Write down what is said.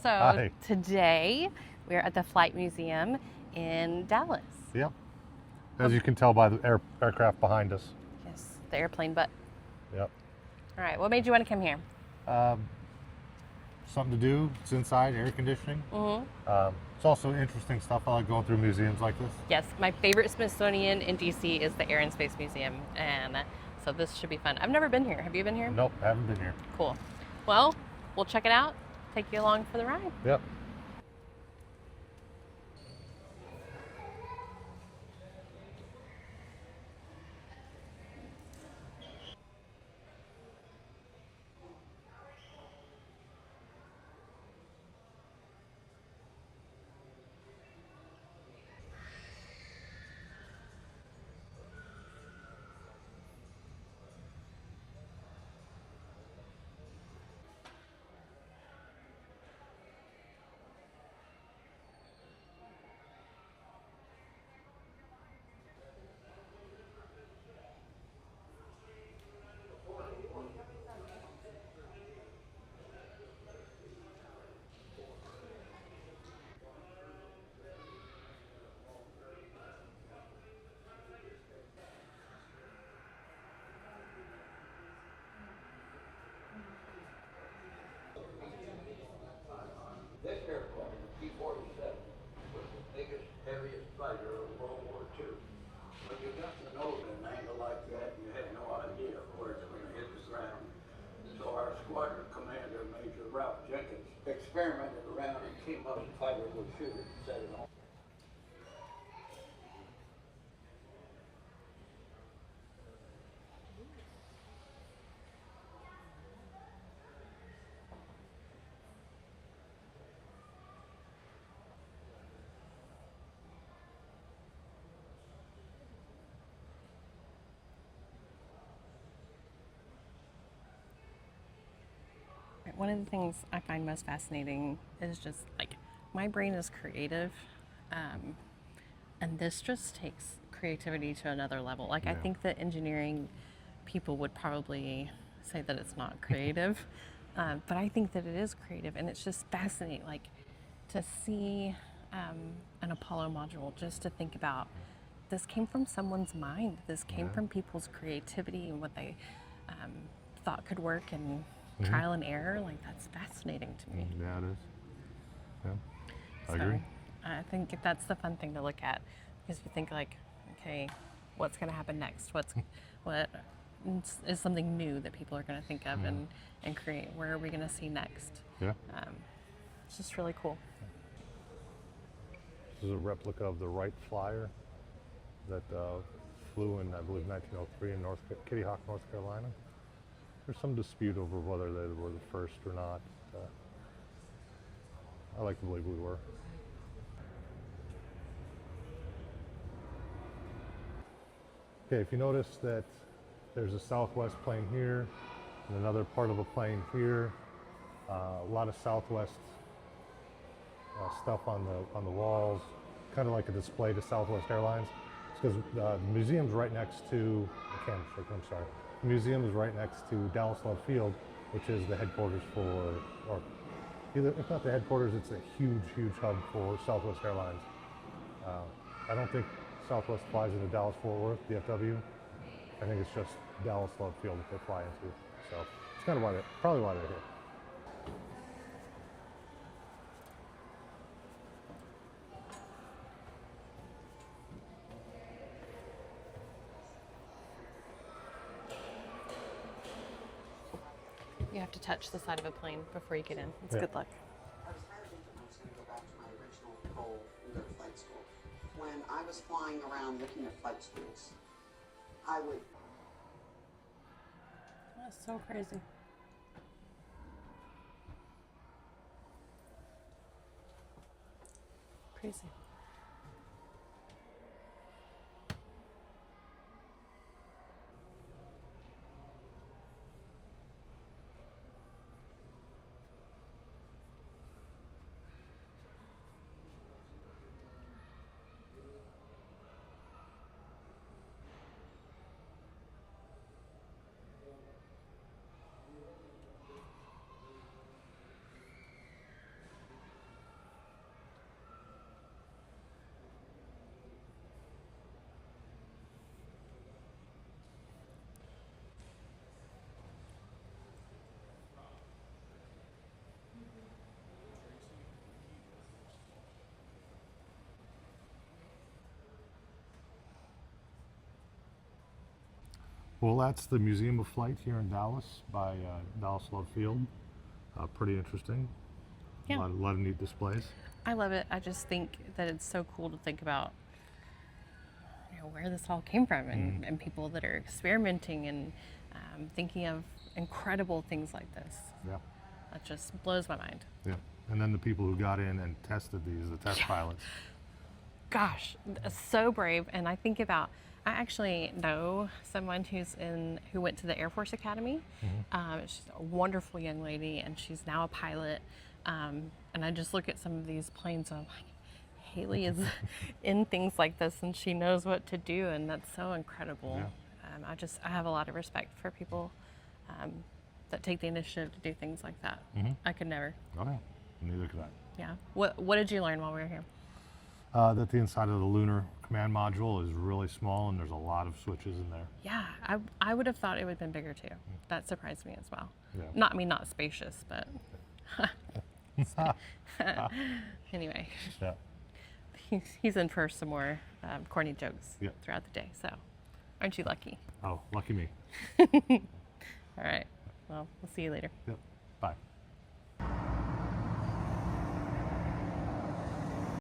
So Hi. today we're at the Flight Museum in Dallas. Yep. As you can tell by the aircraft behind us. Yes, the airplane butt. Yep. All right, what made you want to come here? Something to do. It's inside, air conditioning. It's also interesting stuff. I like going through museums like this. Yes, my favorite Smithsonian in DC is the Air and Space Museum, and so this should be fun. I've never been here. Have you been here? Nope, haven't been here. Cool. Well, we'll check it out. Take you along for the ride. Yep. This airplane, the P-47, was the biggest, heaviest fighter of World War II. When you got to know at an angle like that, you had no idea where it's going to hit the ground. So our squadron commander, Major Ralph Jenkins, experimented around and came up and the fighter would shoot it and set it on. One of the things I find most fascinating is just like my brain is creative, and this just takes creativity to another level. Like I Yeah. think that engineering people would probably say that it's not creative, but I think that it is creative, and it's just fascinating. Like to see an Apollo module, just to think about this came from someone's mind. This came from people's creativity and what they thought could work and trial and error. Like that's fascinating to me. Yeah, it is. Yeah. I So agree. I think that's the fun thing to look at because you think like, okay, what's going to happen next? What is something new that people are going to think of and create? Where are we going to see next? Yeah. It's just really cool. This is a replica of the Wright Flyer that flew in, I believe, 1903 in Kitty Hawk, North Carolina. There's some dispute over whether they were the first or not. I like to believe we were. Okay, if you notice that there's a Southwest plane here and another part of a plane here, a lot of Southwest stuff on the walls, kind of like a display to Southwest Airlines. It's because the museum's right next to I'm sorry. The museum is right next to Dallas Love Field, which is the headquarters for, or either if not the headquarters, it's a huge hub for Southwest Airlines. I don't think Southwest flies into Dallas Fort Worth, DFW. I think it's just Dallas Love Field that they fly into. So it's kind of probably why they're here. You have to touch the side of a plane before you get in. It's Yeah. good luck. I was hesitant and I was going to go back to my original goal and go to flight school. When I was flying around looking at flight schools, I would. That's so crazy. Crazy. Well, that's the Museum of Flight here in Dallas by Dallas Love Field. Pretty interesting. Yeah. A lot of neat displays. I love it. I just think that it's so cool to think about, where this all came from, and people that are experimenting and thinking of incredible things like this. Yeah. That just blows my mind. Yeah. And then the people who got in and tested these, the test pilots. Gosh, so brave. And I think about, I actually know someone who went to the Air Force Academy. She's a wonderful young lady, and she's now a pilot. And I just look at some of these planes, and I'm like, Haley is in things like this, and she knows what to do, and that's so incredible. Yeah. I have a lot of respect for people that take the initiative to do things like that. I could never. Oh, yeah. Neither could I. Yeah. What did you learn while we were here? That the inside of the lunar command module is really small, and there's a lot of switches in there. Yeah, I would have thought it would have been bigger too. That surprised me as well. Yeah. Not spacious, but anyway, Yeah. he's in for some more corny jokes Yeah. throughout the day. So, aren't you lucky? Oh, lucky me. All right. Well, we'll see you later. Yep.